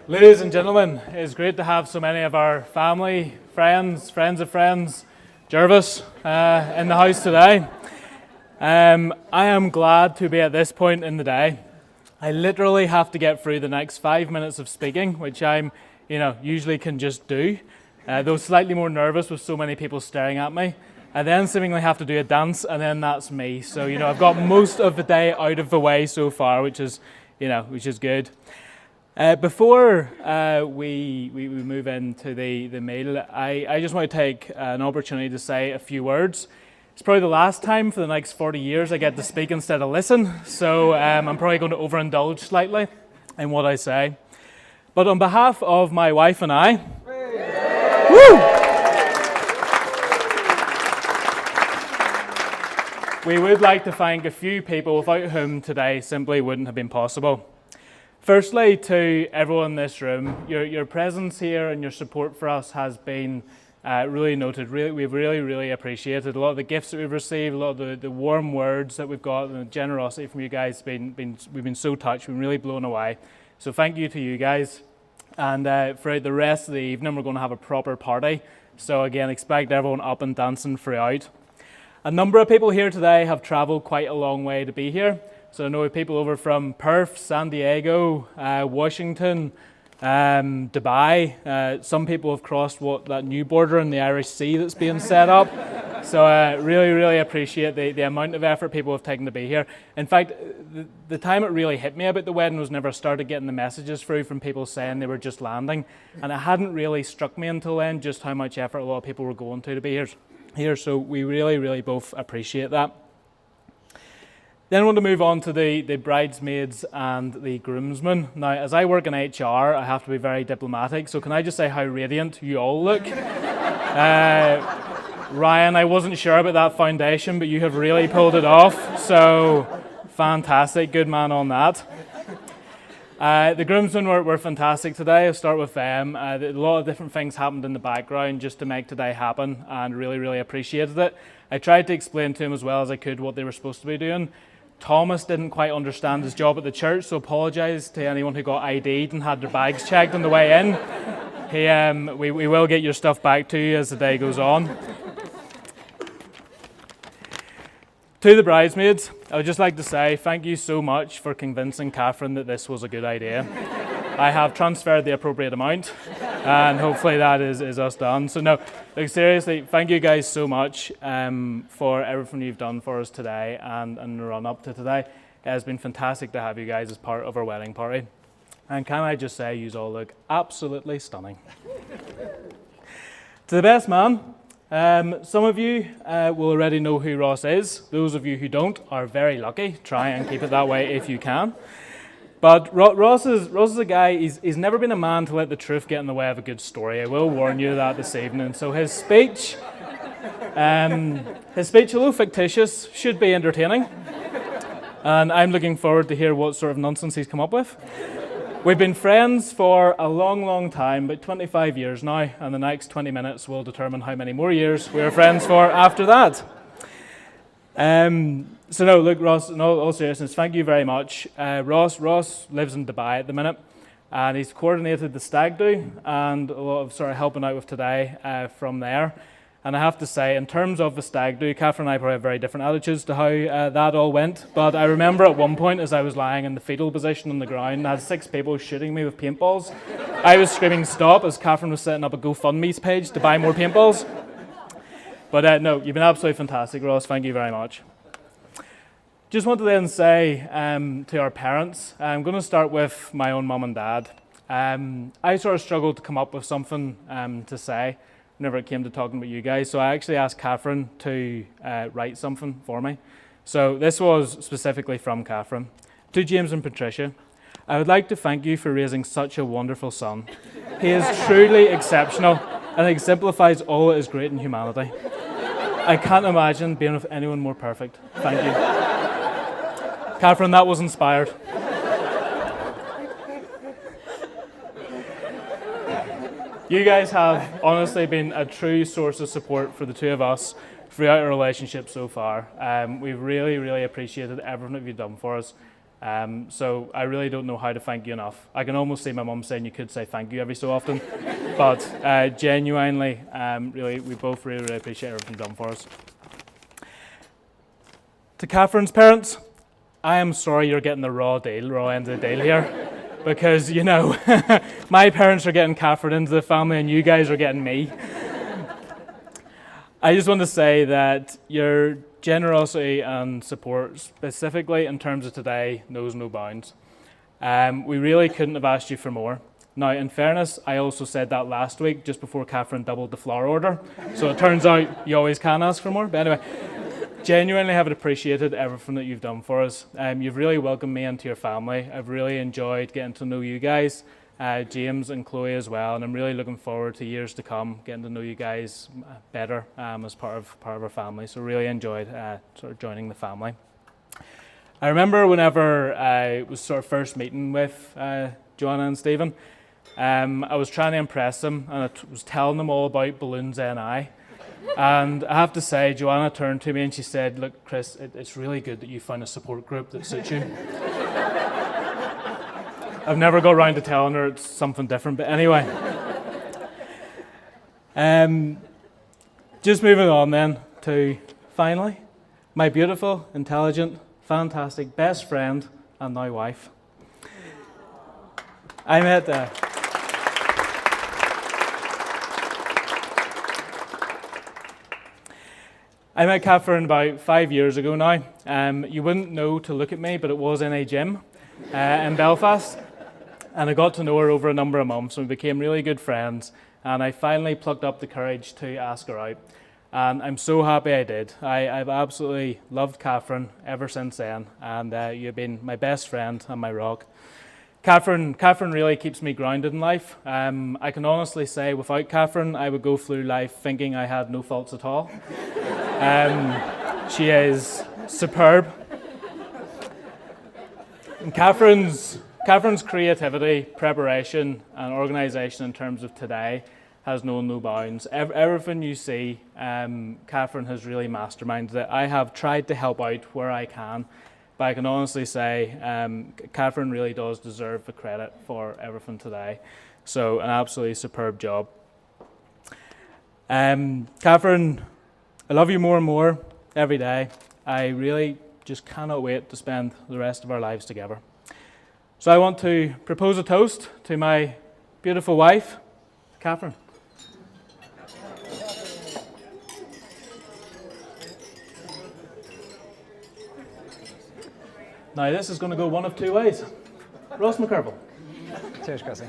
Ladies and gentlemen, it's great to have so many of our family, friends of friends, Jervis, in the house today. I am glad to be at this point in the day. I literally have to get through the next 5 minutes of speaking, which I'm, usually can just do, though slightly more nervous with so many people staring at me. I then seemingly have to do a dance, and then that's me. So, I've got most of the day out of the way so far, which is good. Before we move into the meal, I just want to take an opportunity to say a few words. It's probably the last time for the next 40 years I get to speak instead of listen, so I'm probably going to overindulge slightly in what I say. But on behalf of my wife and I, we would like to thank a few people without whom today simply wouldn't have been possible. Firstly, to everyone in this room, your presence here and your support for us has been really noted. We've really appreciated a lot of the gifts that we've received, a lot of the warm words that we've got, and the generosity from you guys. We've been so touched, we've been really blown away. So thank you to you guys. And throughout the rest of the evening, we're going to have a proper party. So again, expect everyone up and dancing throughout. A number of people here today have travelled quite a long way to be here. So I know people over from Perth, San Diego, Washington, Dubai. Some people have crossed that new border in the Irish Sea that's being set up. So I really appreciate the amount of effort people have taken to be here. In fact, the time it really hit me about the wedding was never started getting the messages through from people saying they were just landing. And it hadn't really struck me until then just how much effort a lot of people were going to be here. So we really both appreciate that. Then I want to move on to the bridesmaids and the groomsmen. Now, as I work in HR, I have to be very diplomatic, so can I just say how radiant you all look? Ryan, I wasn't sure about that foundation, but you have really pulled it off, so fantastic, good man on that. The groomsmen were fantastic today. I'll start with them. A lot of different things happened in the background just to make today happen, and really appreciated it. I tried to explain to him as well as I could what they were supposed to be doing. Thomas didn't quite understand his job at the church, so apologise to anyone who got ID'd and had their bags checked on the way in. We will get your stuff back to you as the day goes on. To the bridesmaids, I would just like to say thank you so much for convincing Catherine that this was a good idea. I have transferred the appropriate amount, and hopefully that is us done. So no, seriously, thank you guys so much for everything you've done for us today and the run up to today. It has been fantastic to have you guys as part of our wedding party. And can I just say, you all look absolutely stunning. To the best man, some of you will already know who Ross is. Those of you who don't are very lucky. Try and keep it that way if you can. But Ross is a guy, he's never been a man to let the truth get in the way of a good story. I will warn you that this evening. So his speech, although fictitious, should be entertaining. And I'm looking forward to hear what sort of nonsense he's come up with. We've been friends for a long time, about 25 years now, and the next 20 minutes will determine how many more years we're friends for after that. So no, look, Ross, in all seriousness, thank you very much. Ross lives in Dubai at the minute, and he's coordinated the stag do and a lot of sort of helping out with today from there. And I have to say, in terms of the stag do, Catherine and I probably have very different attitudes to how that all went. But I remember at one point, as I was lying in the fetal position on the ground, I had 6 people shooting me with paintballs. I was screaming stop as Catherine was setting up a GoFundMe page to buy more paintballs. But no, you've been absolutely fantastic, Ross. Thank you very much. Just want to then say to our parents, I'm going to start with my own mum and dad. I sort of struggled to come up with something to say whenever it came to talking about you guys, so I actually asked Catherine to write something for me. So this was specifically from Catherine. To James and Patricia, I would like to thank you for raising such a wonderful son. He is truly exceptional and exemplifies all that is great in humanity. I can't imagine being with anyone more perfect. Thank you. Catherine, that was inspired. You guys have honestly been a true source of support for the two of us throughout our relationship so far. We've really appreciated everything that you've done for us. So I really don't know how to thank you enough. I can almost see my mum saying you could say thank you every so often, but genuinely, really, we both really appreciate everything done for us. To Catherine's parents, I am sorry you're getting the raw end of the deal here, because, you know, my parents are getting Catherine into the family and you guys are getting me. I just want to say that your generosity and support, specifically in terms of today, knows no bounds. We really couldn't have asked you for more. Now, in fairness, I also said that last week, just before Catherine doubled the flour order. So it turns out you always can ask for more. But anyway, genuinely have appreciated everything that you've done for us. You've really welcomed me into your family. I've really enjoyed getting to know you guys, James and Chloe as well, and I'm really looking forward to years to come, getting to know you guys better as part of our family. So really enjoyed sort of joining the family. I remember whenever I was sort of first meeting with Joanna and Stephen, I was trying to impress them, and I was telling them all about Balloons NI. And I have to say, Joanna turned to me and she said, "Look, Chris, it's really good that you found a support group that suits you." I've never got around to telling her it's something different, but anyway. Just moving on then to, finally, my beautiful, intelligent, fantastic best friend and now wife. I met Catherine about 5 years ago now. You wouldn't know to look at me, but it was in a gym in Belfast. And I got to know her over a number of months, and we became really good friends. And I finally plucked up the courage to ask her out. And I'm so happy I did. I've absolutely loved Catherine ever since then. And you've been my best friend and my rock. Catherine really keeps me grounded in life. I can honestly say without Catherine, I would go through life thinking I had no faults at all. She is superb. And Catherine's creativity, preparation, and organisation in terms of today has known no bounds. Everything you see, Catherine has really masterminded it. I have tried to help out where I can, but I can honestly say Catherine really does deserve the credit for everything today. So an absolutely superb job. Catherine, I love you more and more every day. I really just cannot wait to spend the rest of our lives together. So I want to propose a toast to my beautiful wife, Catherine. Now this is going to go one of two ways. Ross McCurville. Cheers, Chrissy.